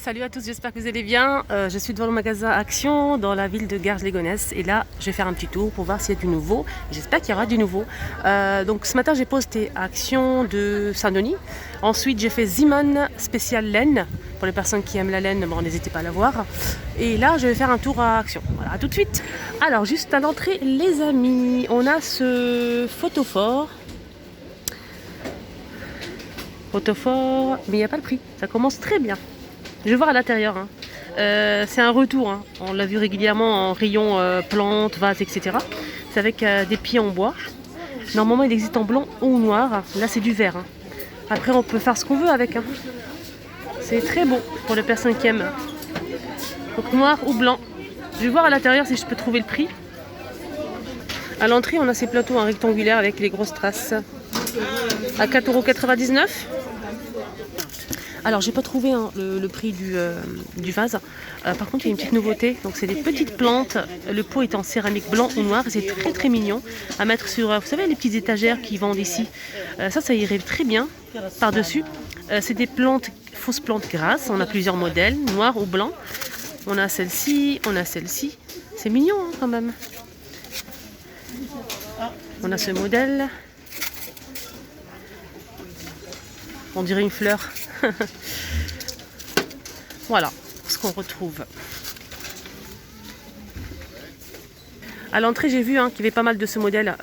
Salut à tous, j'espère que vous allez bien. Je suis devant le magasin Action dans la ville de Garges-les-Gonesse et là je vais faire un petit tour pour voir s'il y a du nouveau. J'espère qu'il y aura du nouveau. Donc ce matin j'ai posté Action de Saint-Denis. Ensuite j'ai fait Ziman spécial laine. Pour les personnes qui aiment la laine, bon, n'hésitez pas à la voir. Et là je vais faire un tour à Action. Voilà, à tout de suite. Alors juste à l'entrée les amis, on a ce photophore. Photophore, mais il n'y a pas le prix. Ça commence très bien. Je vais voir à l'intérieur. C'est un retour. On l'a vu régulièrement en rayon plantes, vases, etc. C'est avec des pieds en bois. Normalement, il existe en blanc ou noir. Là, c'est du vert. Après, on peut faire ce qu'on veut avec. C'est très beau pour les personnes qui aiment. Donc noir ou blanc. Je vais voir à l'intérieur si je peux trouver le prix. À l'entrée, on a ces plateaux rectangulaires avec les grosses traces. À 4,99 €. Alors j'ai pas trouvé le prix du vase. Par contre il y a une petite nouveauté. Donc c'est des petites plantes. Le pot est en céramique blanc ou noir. C'est très très mignon à mettre sur, vous savez les petites étagères qui vendent ici. Ça irait très bien par dessus. C'est des plantes, fausses plantes grasses. On a plusieurs modèles, noir ou blanc. On a celle-ci, on a celle-ci. C'est mignon quand même. On a ce modèle. On dirait une fleur. Voilà ce qu'on retrouve. À l'entrée, j'ai vu qu'il y avait pas mal de ce modèle,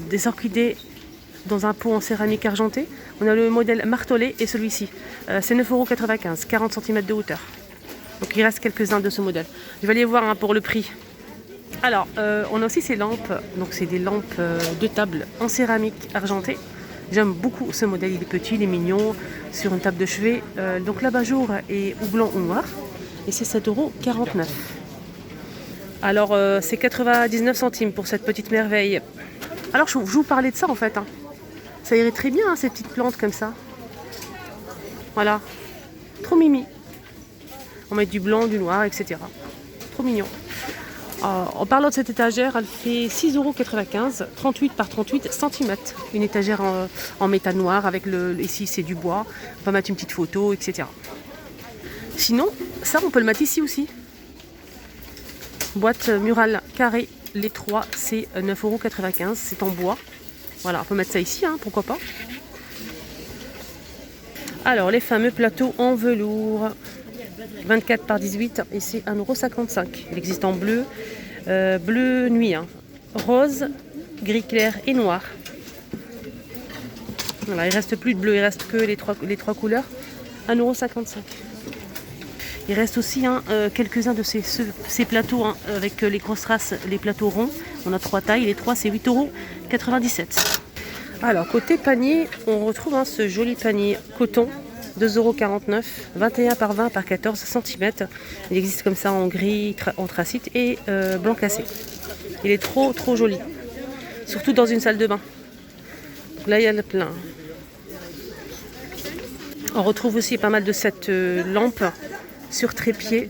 des orchidées dans un pot en céramique argentée. On a le modèle martelet et celui-ci. C'est 9,95 €, 40 cm de hauteur. Donc il reste quelques-uns de ce modèle. Je vais aller voir pour le prix. Alors, on a aussi ces lampes. Donc c'est des lampes de table en céramique argentée. J'aime beaucoup ce modèle, il est petit, il est mignon, sur une table de chevet. Donc l'abat-jour est ou blanc ou noir. Et c'est 7,49 €. Alors c'est 99 centimes pour cette petite merveille. Alors je vous parlais de ça en fait. Ça irait très bien ces petites plantes comme ça. Voilà, trop mimi. On met du blanc, du noir, etc. Trop mignon. En parlant de cette étagère, elle fait 6,95 €, 38 par 38 cm. Une étagère en métal noir avec ici c'est du bois. On va mettre une petite photo, etc. Sinon, ça on peut le mettre ici aussi. Boîte murale carrée, les trois, c'est 9,95 €. C'est en bois. Voilà, on peut mettre ça ici, pourquoi pas. Alors, les fameux plateaux en velours. 24 par 18 et c'est 1,55 €. Il existe en bleu, bleu nuit, rose, gris clair et noir. Voilà, il ne reste plus de bleu, il reste que les trois couleurs. 1,55 €. Il reste aussi quelques-uns de ces plateaux avec les grosses traces, les plateaux ronds. On a trois tailles, les trois c'est 8,97 €. Alors côté panier, on retrouve ce joli panier coton. 2,49 €, 21 par 20 par 14 cm. Il existe comme ça en gris, anthracite et blanc cassé. Il est trop joli. Surtout dans une salle de bain. Donc là, il y a le plein. On retrouve aussi pas mal de cette lampe sur trépied.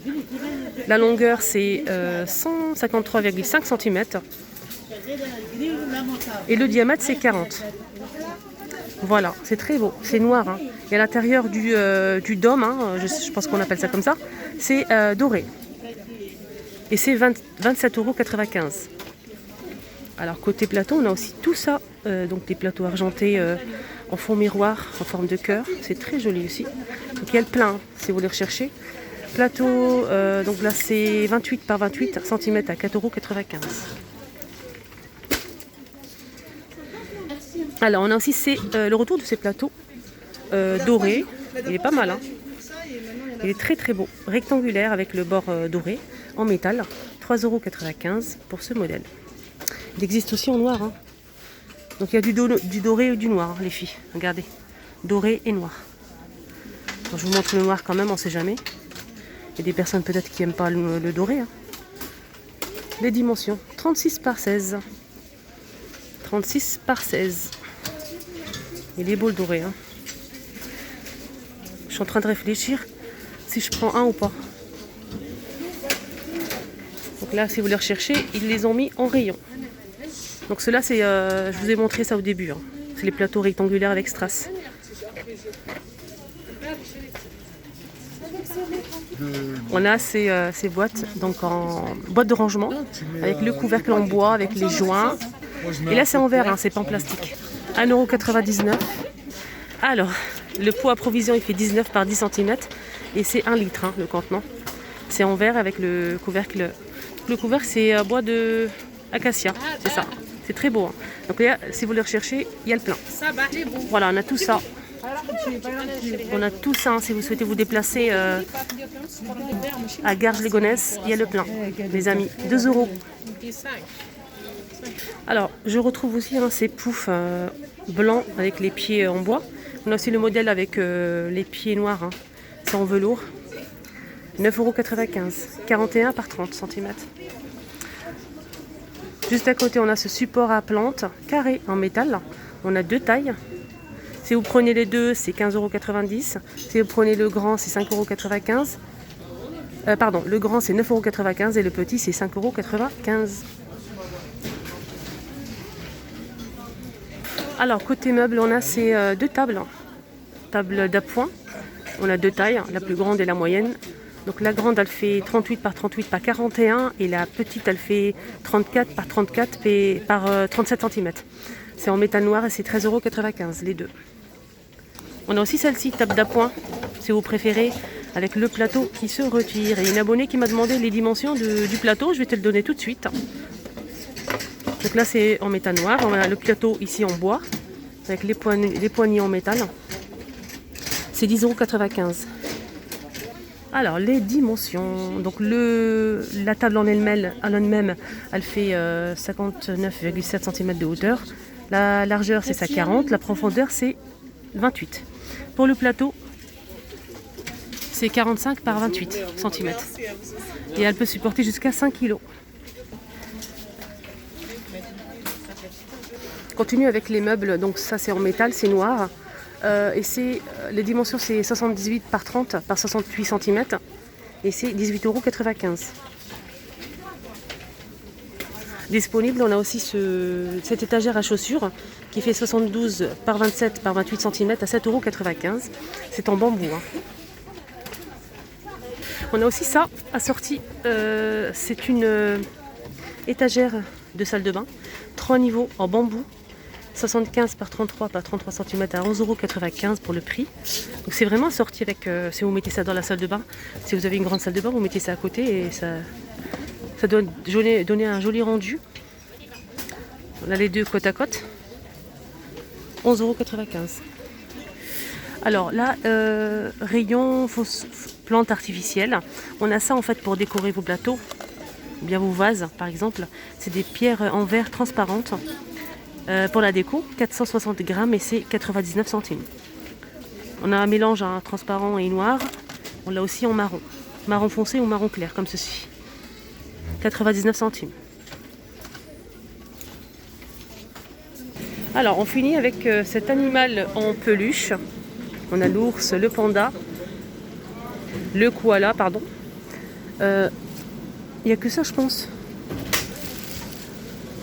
La longueur, c'est 153,5 cm. Et le diamètre, c'est 40. Voilà, c'est très beau, c'est noir. Et à l'intérieur du dôme, je pense qu'on appelle ça comme ça, c'est doré. Et c'est 27,95 €. Alors côté plateau, on a aussi tout ça, donc des plateaux argentés en fond miroir, en forme de cœur. C'est très joli aussi. Donc il y a le plein, si vous les recherchez. Plateau, donc là c'est 28 par 28 cm à 4,95 €. Alors on a aussi le retour de ces plateaux dorés. Il est pas mal. Il est très beau. Rectangulaire avec le bord doré en métal. 3,95 € pour ce modèle. Il existe aussi en noir. Donc il y a du doré ou du noir, les filles. Regardez. Doré et noir. Alors, je vous montre le noir quand même, on ne sait jamais. Il y a des personnes peut-être qui n'aiment pas le doré. Les dimensions. 36 par 16. 36 par 16. Il est beau le doré. Je suis en train de réfléchir si je prends un ou pas. Donc là, si vous les recherchez, ils les ont mis en rayon. Donc ceux-là, je vous ai montré ça au début. C'est les plateaux rectangulaires avec strass. On a ces boîtes donc en boîte de rangement avec le couvercle en bois, avec les joints. Et là c'est en verre, hein, c'est pas en plastique. 1,99 €. Alors, le pot à provision il fait 19 par 10 cm et c'est 1 litre hein, le contenant. C'est en verre avec le couvercle. Le couvercle c'est bois de acacia, c'est ça. C'est très beau. Hein. Donc là, si vous le recherchez, il y a le plein. Voilà, on a tout ça. On a tout ça, hein, si vous souhaitez vous déplacer à Garges-les-Gonesse, il y a le plein, les amis, 2 €. Alors, je retrouve aussi hein, ces poufs blancs avec les pieds en bois. On a aussi le modèle avec les pieds noirs, hein. C'est en velours. 9,95 €, 41 par 30 cm. Juste à côté, on a ce support à plantes carré en métal. On a 2 tailles. Si vous prenez les deux, c'est 15,90 €. Si vous prenez le grand, c'est 5,95 €. Pardon, le grand, c'est 9,95 € et le petit, c'est 5,95 €. Alors, côté meubles, on a ces 2 tables. Table d'appoint. On a 2 tailles, la plus grande et la moyenne. Donc la grande, elle fait 38 par 38 par 41 et la petite, elle fait 34 par 34 par 37 cm. C'est en métal noir et c'est 13,95 € les deux. On a aussi celle-ci, table d'appoint, si vous préférez, avec le plateau qui se retire. Et une abonnée qui m'a demandé les dimensions du plateau, je vais te le donner tout de suite. Donc là, c'est en métal noir. On a le plateau ici en bois, avec les poignées en métal. C'est 10,95 €. Alors, les dimensions. Donc, la table en elle-même, elle fait 59,7 cm de hauteur. La largeur, c'est ça 40. La profondeur, c'est 28. Pour le plateau, c'est 45 par 28 cm. Et elle peut supporter jusqu'à 5 kg. Continue avec les meubles. Donc, ça, c'est en métal, c'est noir. Et les dimensions c'est 78 par 30 par 68 cm et c'est 18,95 €. Disponible, on a aussi cette étagère à chaussures qui fait 72 par 27 par 28 cm à 7,95 €. C'est en bambou. Hein. On a aussi ça assorti. C'est une étagère de salle de bain, 3 niveaux en bambou. 75 par 33 par 33 cm à 11,95 € pour le prix. Donc c'est vraiment assorti avec, si vous mettez ça dans la salle de bain, si vous avez une grande salle de bain, vous mettez ça à côté et ça doit donner un joli rendu. On a les deux côte à côte. 11,95 €. Alors là, rayon plantes artificielles. On a ça en fait pour décorer vos plateaux, ou bien vos vases par exemple. C'est des pierres en verre transparentes. Pour la déco, 460 grammes et c'est 99 centimes. On a un mélange hein, transparent et noir. On l'a aussi en marron. Marron foncé ou marron clair, comme ceci. 99 centimes. Alors, on finit avec cet animal en peluche. On a l'ours, le panda, le koala, pardon. Il n'y a que ça, je pense.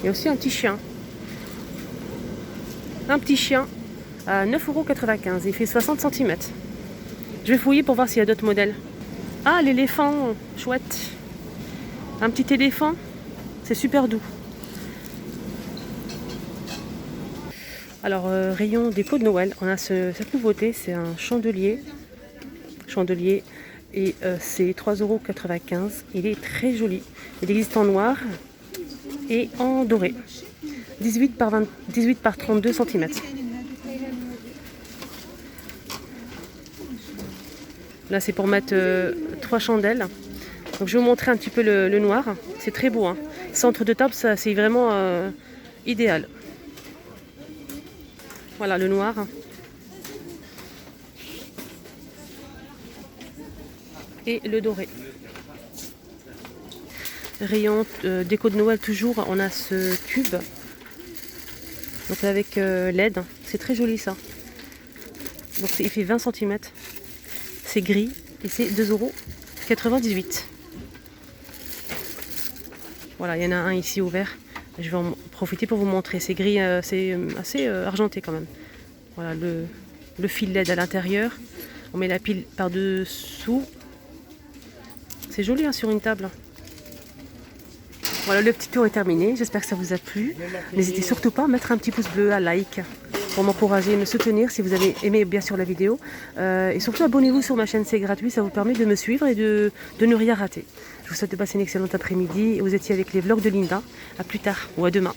Il y a aussi un petit chien. Un petit chien à 9,95 €. Il fait 60 cm. Je vais fouiller pour voir s'il y a d'autres modèles. Ah, l'éléphant, chouette. Un petit éléphant, c'est super doux. Alors, rayon déco de Noël, on a cette nouveauté, c'est un chandelier. Et c'est 3,95 €. Il est très joli. Il existe en noir et en doré. 18 par 32 cm. Là, c'est pour mettre 3 chandelles. Donc, je vais vous montrer un petit peu le noir. C'est très beau. Hein. Centre de table, ça, c'est vraiment idéal. Voilà, le noir. Et le doré. Rayon déco de Noël toujours, on a ce tube. Donc avec LED, c'est très joli ça. Donc il fait 20 cm. C'est gris et c'est 2,98 €. Voilà, il y en a un ici ouvert. Je vais en profiter pour vous montrer. C'est gris, c'est assez argenté quand même. Voilà le fil LED à l'intérieur. On met la pile par-dessous C'est joli hein, sur une table. Voilà, le petit tour est terminé. J'espère que ça vous a plu. N'hésitez surtout pas à mettre un petit pouce bleu, à like pour m'encourager et me soutenir si vous avez aimé bien sûr la vidéo. Et surtout abonnez-vous sur ma chaîne, c'est gratuit. Ça vous permet de me suivre et de ne rien rater. Je vous souhaite de passer une excellente après-midi. Vous étiez avec les vlogs de Linda. À plus tard ou à demain.